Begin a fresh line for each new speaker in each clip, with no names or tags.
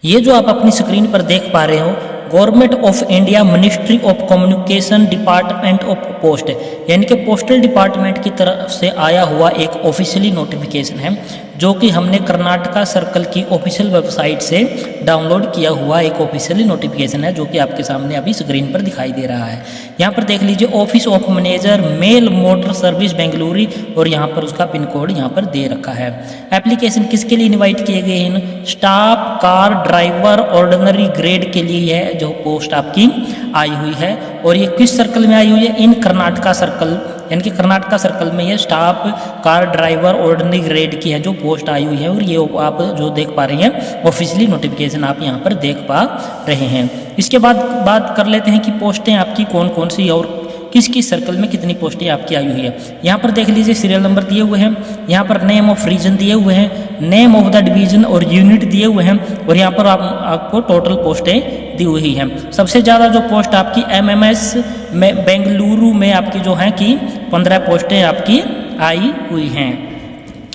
ये जो आप अपनी स्क्रीन पर देख पा रहे हो, government of India ministry of communication department of post, यानी कि पोस्टल डिपार्टमेंट की तरफ से आया हुआ एक ऑफिशियली नोटिफिकेशन है, जो कि हमने कर्नाटका सर्कल की ऑफिशियल वेबसाइट से डाउनलोड किया हुआ एक ऑफिशियली नोटिफिकेशन है, जो कि आपके सामने अभी स्क्रीन पर दिखाई दे रहा है। यहाँ पर देख लीजिए, office of manager mail motor service Bengaluru, और यहाँ पर उसका पिन कोड यहाँ पर दे रखा है। एप्लीकेशन किसके लिए इन्वाइट किए गए हैं? Staff car driver ordinary grade के लिए है जो पोस्ट आपकी आई हुई है। और ये किस सर्कल में आई हुई है? इन कर्नाटका सर्कल, यानी कि कर्नाटका सर्कल में ये staff car driver ordinary grade की है जो पोस्ट आई हुई है। और ये आप जो देख पा रहे हैं ऑफिशियली नोटिफिकेशन आप यहाँ पर देख पा रहे हैं। इसके बाद बात कर लेते हैं कि पोस्टें आपकी कौन कौन सी और किस किस सर्कल में कितनी पोस्टें आपकी आई हुई है। यहाँ पर देख लीजिए, सीरियल नंबर दिए हुए हैं, यहाँ पर नेम ऑफ रीजन दिए हुए हैं, नेम ऑफ द डिवीजन और यूनिट दिए हुए हैं, और यहाँ पर आपको टोटल पोस्टें दी हुई हैं। सबसे ज़्यादा जो पोस्ट आपकी एमएमएस में बेंगलुरु में आपकी जो है कि 15 पोस्टें आपकी आई हुई हैं।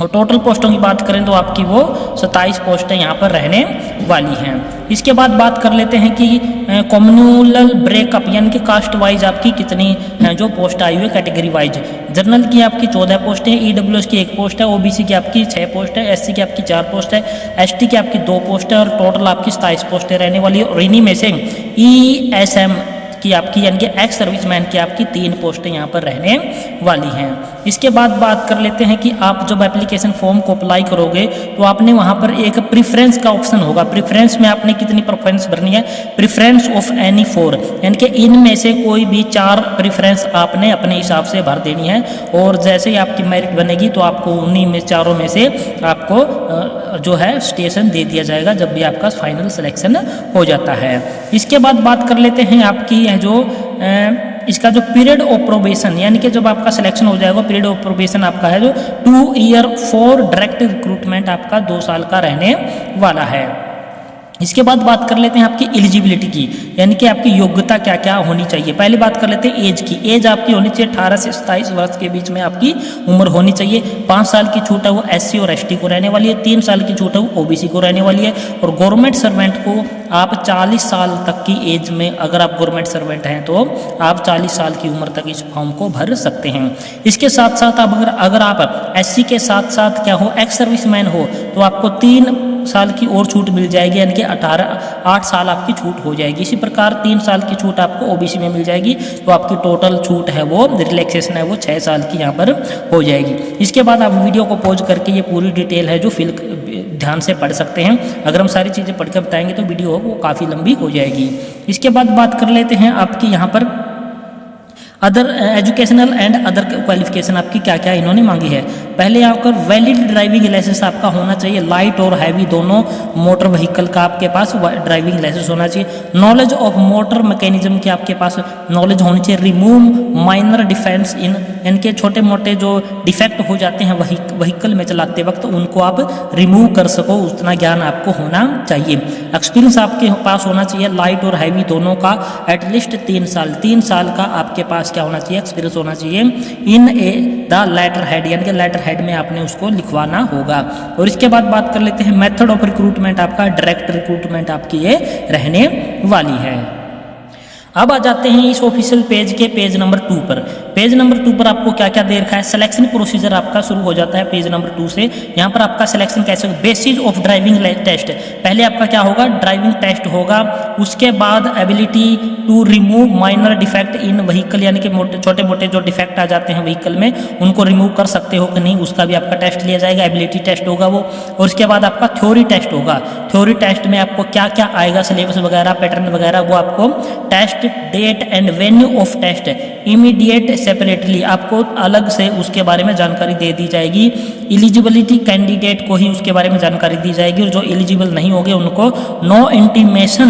और टोटल पोस्टों की बात करें तो आपकी वो 27 पोस्टें यहाँ पर रहने वाली हैं। इसके बाद बात कर लेते हैं कि कम्युनल ब्रेकअप, यानी कि कास्ट वाइज आपकी कितनी हैं जो पोस्ट आई हुई है कैटेगरी वाइज। जनरल की आपकी 14 पोस्टें, ईडब्ल्यूएस की 1 पोस्ट है, ओबीसी की आपकी 6 पोस्ट है, एससी की आपकी 4 पोस्ट है, एसटी की आपकी 2 पोस्ट है, और टोटल आपकी 27 पोस्टें रहने वाली है। और इन्हीं में से ईएसएम की आपकी, यानी कि एक्स सर्विसमैन की आपकी 3 पोस्टें यहाँ पर रहने वाली हैं। इसके बाद बात कर लेते हैं कि आप जब एप्लीकेशन फॉर्म को अप्लाई करोगे तो आपने वहाँ पर एक प्रीफ्रेंस का ऑप्शन होगा। प्रीफ्रेंस में आपने कितनी प्रेफरेंस भरनी है? प्रीफ्रेंस ऑफ एनी 4, यानी कि इनमें से कोई भी 4 प्रीफ्रेंस आपने अपने हिसाब से भर देनी है। और जैसे ही आपकी मेरिट बनेगी तो आपको उन्हीं में चारों में से आपको जो है स्टेशन दे दिया जाएगा जब भी आपका फाइनल सिलेक्शन हो जाता है। इसके बाद बात कर लेते हैं आपकी जो इसका जो पीरियड ऑफ प्रोबेशन, यानी कि जब आपका सिलेक्शन हो जाएगा, पीरियड ऑफ प्रोबेशन आपका है जो 2 ईयर फॉर डायरेक्ट रिक्रूटमेंट आपका 2 साल का रहने वाला है। इसके बाद बात कर लेते हैं आपकी एलिजिबिलिटी की, यानी कि आपकी योग्यता क्या क्या होनी चाहिए। पहले बात कर लेते हैं एज की। एज आपकी होनी चाहिए 18 से 27 वर्ष के बीच में आपकी उम्र होनी चाहिए। 5 साल की छूट है वो एससी और एसटी को रहने वाली है, 3 साल की छूट है वो ओबीसी को रहने वाली है। और गवर्नमेंट सर्वेंट को आप 40 साल तक की एज में, अगर आप गवर्नमेंट सर्वेंट हैं तो आप 40 साल की उम्र तक इस फॉर्म को भर सकते हैं। इसके साथ साथ अगर आप एससी के साथ साथ क्या हो, एक्स सर्विसमैन हो, तो आपको 3 साल की और छूट मिल जाएगी, यानी कि 8 साल आपकी छूट हो जाएगी। इसी प्रकार 3 साल की छूट आपको ओबीसी में मिल जाएगी, तो आपकी टोटल छूट है वो, रिलैक्सेशन है वो 6 साल की यहाँ पर हो जाएगी। इसके बाद आप वीडियो को पॉज करके ये पूरी डिटेल है जो ध्यान से पढ़ सकते हैं। अगर हम सारी चीज़ें पढ़ कर बताएंगे तो वीडियो वो काफ़ी लंबी हो जाएगी। इसके बाद बात कर लेते हैं आपकी यहाँ पर other educational and other qualification आपकी क्या क्या इन्होंने मांगी है। पहले यहाँ पर वैलिड ड्राइविंग लाइसेंस आपका होना चाहिए, लाइट और हैवी दोनों मोटर व्हीकल का आपके पास ड्राइविंग लाइसेंस होना चाहिए। नॉलेज ऑफ मोटर मैकेनिज्म की आपके पास नॉलेज होनी चाहिए। रिमूव माइनर डिफेक्ट्स इन, यानी कि छोटे मोटे जो डिफेक्ट हो जाते हैं व्हीकल में चलाते वक्त उनको आप रिमूव कर सको, उतना ज्ञान आपको होना चाहिए। एक्सपीरियंस आपके पास होना चाहिए लाइट और हैवी दोनों का एटलीस्ट 3 साल, 3 साल का आपके पास क्या होना चाहिए, एक्सपीरियंस होना चाहिए इन द लेटर हेड, यानी कि लेटर हेड में आपने उसको लिखवाना होगा। और इसके बाद बात कर लेते हैं मेथड ऑफ रिक्रूटमेंट आपका डायरेक्ट रिक्रूटमेंट आपकी ये रहने वाली है। अब आ जाते हैं इस ऑफिशियल पेज के पेज नंबर 2 पर। पेज नंबर 2 पर आपको क्या क्या दे रखा है? सिलेक्शन प्रोसीजर आपका शुरू हो जाता है पेज नंबर 2 से। यहाँ पर आपका सिलेक्शन कैसे होगा? बेसिस ऑफ ड्राइविंग टेस्ट, पहले आपका क्या होगा? ड्राइविंग टेस्ट होगा। उसके बाद ability to remove minor defect in vehicle, यानी कि छोटे मोटे जो डिफेक्ट आ जाते हैं व्हीकल में उनको रिमूव कर सकते हो कि नहीं, उसका भी आपका टेस्ट लिया जाएगा, एबिलिटी टेस्ट होगा वो। और उसके बाद आपका थ्योरी टेस्ट होगा। थ्योरी टेस्ट में आपको क्या क्या आएगा, सिलेबस वगैरह, पैटर्न वगैरह, वो आपको test date and venue of test immediate separately आपको अलग से उसके बारे में जानकारी दे दी जाएगी। एलिजिबिलिटी कैंडिडेट को ही उसके बारे में जानकारी दी जाएगी, और जो एलिजिबल नहीं होंगे उनको no intimation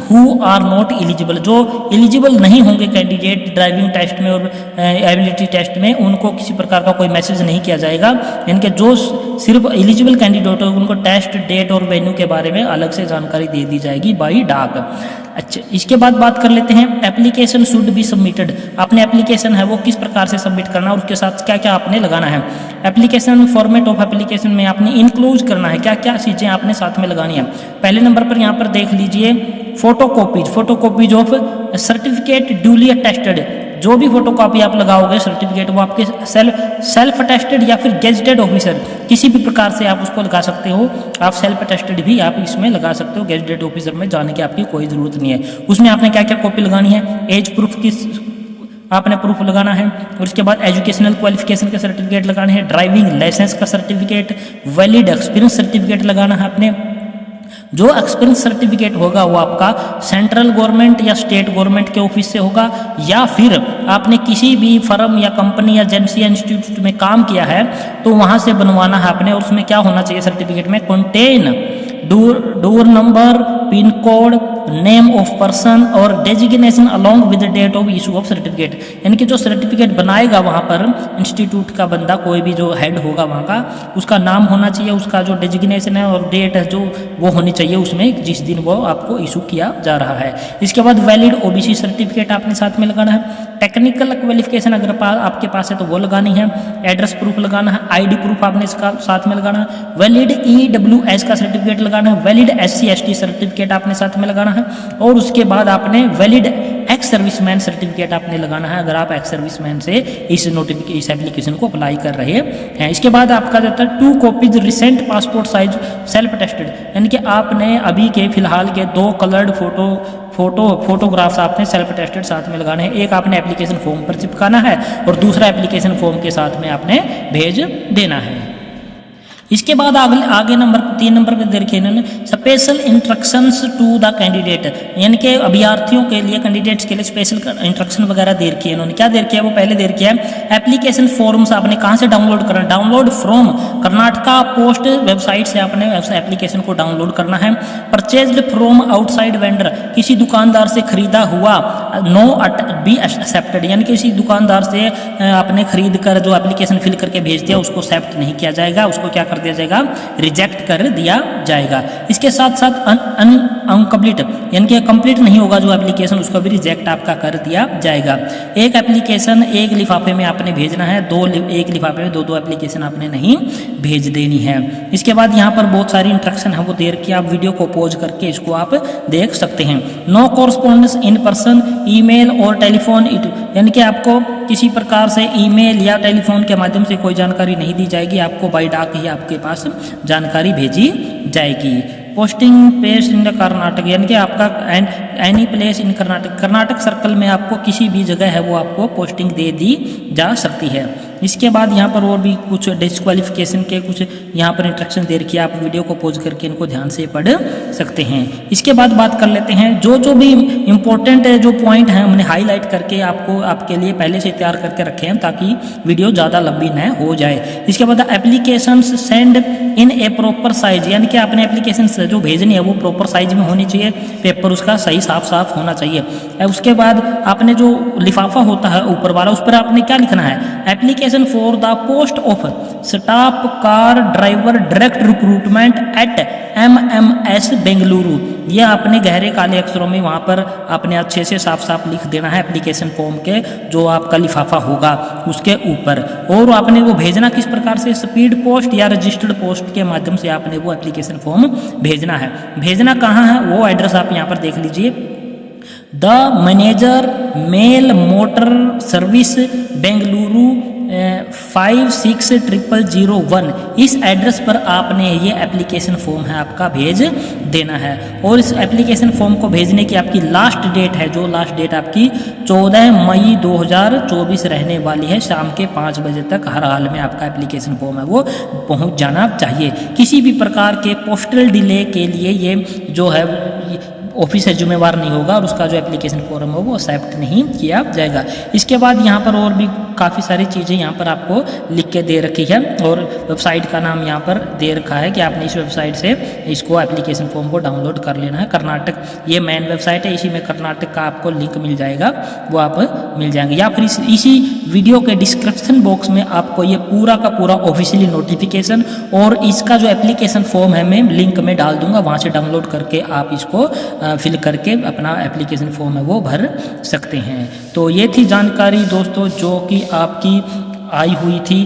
who are not eligible, जो एलिजिबल नहीं होंगे कैंडिडेट ड्राइविंग टेस्ट में और एबिलिटी टेस्ट में, उनको किसी प्रकार का कोई मैसेज नहीं किया जाएगा। यानी कि जो सिर्फ एलिजिबल कैंडिडेट हो उनको टेस्ट डेट और वेन्यू के बारे में अलग से जानकारी दे दी जाएगी बाई डाक। अच्छा, इसके बाद बात कर लेते हैं एप्लीकेशन शुड बी सबमिटेड। आपने एप्लीकेशन है वो किस प्रकार से सबमिट करना और उसके साथ क्या क्या आपने लगाना है। एप्लीकेशन फॉर्मेट ऑफ एप्लीकेशन में आपने इनक्लूज करना है, क्या क्या चीज़ें आपने साथ में लगानी है। पहले नंबर पर यहाँ पर देख लीजिए photocopies of certificate duly attested. जो भी फोटोकॉपी आप लगाओगे सर्टिफिकेट वो आपके सेल्फ अटेस्टेड या फिर गेजेटेड ऑफिसर, किसी भी प्रकार से आप उसको लगा सकते हो। आप सेल्फ अटेस्टेड भी आप इसमें लगा सकते हो, गेजेटेड ऑफिसर में जाने की आपकी कोई ज़रूरत नहीं है। उसमें आपने क्या क्या कॉपी लगानी है, एज प्रूफ की आपने प्रूफ लगाना है, और उसके बाद एजुकेशनल क्वालिफिकेशन का सर्टिफिकेट लगाना है, ड्राइविंग लाइसेंस का सर्टिफिकेट, वैलिड एक्सपीरियंस सर्टिफिकेट लगाना है आपने। जो एक्सपीरियंस सर्टिफिकेट होगा वो आपका सेंट्रल गवर्नमेंट या स्टेट गवर्नमेंट के ऑफिस से होगा, या फिर आपने किसी भी फर्म या कंपनी या एजेंसी या इंस्टीट्यूट में काम किया है तो वहाँ से बनवाना है आपने। और उसमें क्या होना चाहिए सर्टिफिकेट में, contain door number, pin code, name of person और designation along with date of issue of certificate. यानी कि जो सर्टिफिकेट बनाएगा वहाँ पर इंस्टीट्यूट का बंदा, कोई भी जो हेड होगा वहाँ का, उसका नाम होना चाहिए, उसका जो डेजिग्नेशन है और डेट है जो वो होनी चाहिए उसमें जिस दिन वो आपको इशू किया जा रहा है। इसके बाद वैलिड ओबीसी सर्टिफिकेट आपने साथ में लगाना है। टेक्निकल क्वालिफिकेशन अगर आपके पास है तो वो लगानी है। एड्रेस प्रूफ लगाना है, आईडी प्रूफ आपने इसका साथ में लगाना है। वैलिड ईडब्ल्यूएस का सर्टिफिकेट लगाना है, वैलिड एससी एसटी सर्टिफिकेट आपने साथ में लगाना है, और उसके बाद आपने वैलिड एक्स सर्विसमैन सर्टिफिकेट आपने लगाना है अगर आप एक्स सर्विसमैन से इस एप्लीकेशन को अप्लाई कर रहे हैं। इसके बाद आपका जाता है 2 copies recent passport size self attested, यानी कि आपने अभी के फिलहाल के 2 कलर्ड फोटोग्राफ्स आपने सेल्फ अटेस्टेड साथ में लगाने हैं। एक आपने एप्लीकेशन फॉर्म पर चिपकाना है और दूसरा एप्लीकेशन फॉर्म के साथ में आपने भेज देना है। इसके बाद आगे नंबर 3 नंबर पे देखिए इन्होंने special instructions to the candidate, यानी कि अभ्यर्थियों के लिए, कैंडिडेट्स के लिए स्पेशल इंस्ट्रक्शन वगैरह दे रखी है इन्होंने। क्या दे रखी है वो पहले दे रखी है, एप्लीकेशन फॉर्म्स आपने कहाँ से डाउनलोड करना, download from Karnataka post website से आपने एप्लीकेशन को डाउनलोड करना है। परचेज्ड फ्रॉम आउटसाइड वेंडर, किसी दुकानदार से खरीदा हुआ, नो बी एक्सेप्टेड, यानी कि किसी दुकानदार से आपने खरीद कर जो एप्लीकेशन फिल करके भेज दिया उसको एक्सेप्ट नहीं किया जाएगा, उसको क्या दिया जाएगा, रिजेक्ट कर दिया जाएगा। इसके साथ साथ अनकम्प्लीट, यानी कि कंप्लीट नहीं होगा जो एप्लीकेशन उसको भी रिजेक्ट आपका कर दिया जाएगा। एक एप्लीकेशन एक लिफाफे में आपने भेजना है, एक लिफाफे में 2 एप्लीकेशन आपने नहीं भेज देनी है। इसके बाद यहाँ पर बहुत सारी इंस्ट्रक्शन है वो दे रखी है, आप वीडियो को पॉज करके इसको आप देख सकते हैं। No correspondence in person, email और टेलीफोन, यानी कि आपको किसी प्रकार से ईमेल या टेलीफोन के माध्यम से कोई जानकारी नहीं दी जाएगी, आपको बाई डाक ही आपके पास जानकारी भेजी जाएगी। पोस्टिंग प्लेस इन कर्नाटक, यानी कि आपका any place in Karnataka circle में आपको किसी भी जगह है वो आपको पोस्टिंग दे दी जा सकती है। इसके बाद यहाँ पर और भी कुछ डिस्क्वालिफिकेशन के कुछ यहाँ पर इंस्ट्रक्शन दे रखी है, आप वीडियो को पॉज करके इनको ध्यान से पढ़ सकते हैं। इसके बाद बात कर लेते हैं जो भी इम्पोर्टेंट जो पॉइंट हैं हमने हाईलाइट करके आपके लिए पहले से तैयार करके रखे हैं ताकि वीडियो ज़्यादा लंबी न हो जाए। इसके बाद application send in A proper size, यानी कि आपने एप्लीकेशन जो भेजनी है वो प्रॉपर साइज में होनी चाहिए, पेपर उसका सही साफ होना चाहिए। उसके बाद आपने जो लिफाफा होता है ऊपर वाला उस पर आपने क्या लिखना है, application for the post of staff car driver direct recruitment at MMS Bengaluru. ये आपने गहरे काले अक्षरों में वहाँ पर आपने अच्छे से साफ लिख देना है एप्लीकेशन फॉर्म के जो आपका लिफाफा होगा उसके ऊपर। और आपने वो भेजना किस प्रकार से, स्पीड पोस्ट या रजिस्टर्ड पोस्ट के माध्यम से आपने वो एप्लीकेशन फॉर्म भेजना है। भेजना कहाँ है वो एड्रेस आप यहाँ पर देख लीजिए, the manager mail motor service Bengaluru 56001, इस एड्रेस पर आपने ये एप्लीकेशन फॉर्म है आपका भेज देना है। और इस एप्लीकेशन फॉर्म को भेजने की आपकी लास्ट डेट है, जो लास्ट डेट आपकी 14 मई 2024 रहने वाली है। शाम के 5 बजे तक हर हाल में आपका एप्लीकेशन फॉर्म है वो पहुंच जाना चाहिए। किसी भी प्रकार के पोस्टल डिले के लिए ये जो है ऑफिस से जिम्मेवार नहीं होगा और उसका जो एप्लीकेशन फॉर्म है वो एक्सेप्ट नहीं किया जाएगा। इसके बाद यहाँ पर और भी काफ़ी सारी चीज़ें यहाँ पर आपको लिख के दे रखी है और वेबसाइट का नाम यहाँ पर दे रखा है कि आपने इस वेबसाइट से इसको एप्लीकेशन फॉर्म को डाउनलोड कर लेना है। कर्नाटक ये मेन वेबसाइट है, इसी में कर्नाटक का आपको लिंक मिल जाएगा, वो आप मिल जाएंगे, या फिर इसी वीडियो के डिस्क्रिप्शन बॉक्स में आपको ये पूरा का पूरा ऑफिशियली नोटिफिकेशन और इसका जो एप्लीकेशन फॉर्म है मैं लिंक में डाल दूंगा, वहाँ से डाउनलोड करके आप इसको फिल करके अपना एप्लीकेशन फॉर्म है वो भर सकते हैं। तो ये थी जानकारी दोस्तों जो कि आपकी आई हुई थी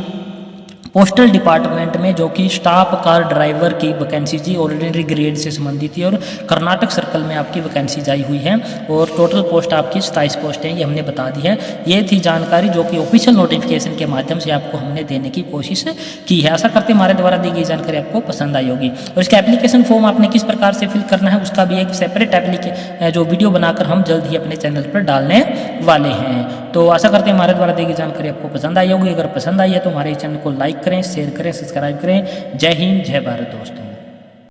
पोस्टल डिपार्टमेंट में, जो कि स्टाफ कार ड्राइवर की वैकेंसी थी, ऑर्डिनरी ग्रेड से संबंधित थी और कर्नाटक सर्कल में आपकी वैकेंसी आई हुई है और टोटल पोस्ट आपकी 27 पोस्ट हैं, ये हमने बता दी है। ये थी जानकारी जो कि ऑफिशियल नोटिफिकेशन के माध्यम से आपको हमने देने की कोशिश की है। आशा करते हमारे द्वारा दी गई जानकारी आपको पसंद आई होगी और इसका एप्लीकेशन फॉर्म आपने किस प्रकार से फिल करना है उसका भी एक सेपरेट जो वीडियो बनाकर हम जल्द ही अपने चैनल पर डालने वाले हैं। तो आशा करते हैं हमारे द्वारा दी गई जानकारी आपको पसंद आई होगी। अगर पसंद आई है तो हमारे चैनल को लाइक करें, शेयर करें, सब्सक्राइब करें। जय हिंद, जय भारत दोस्तों।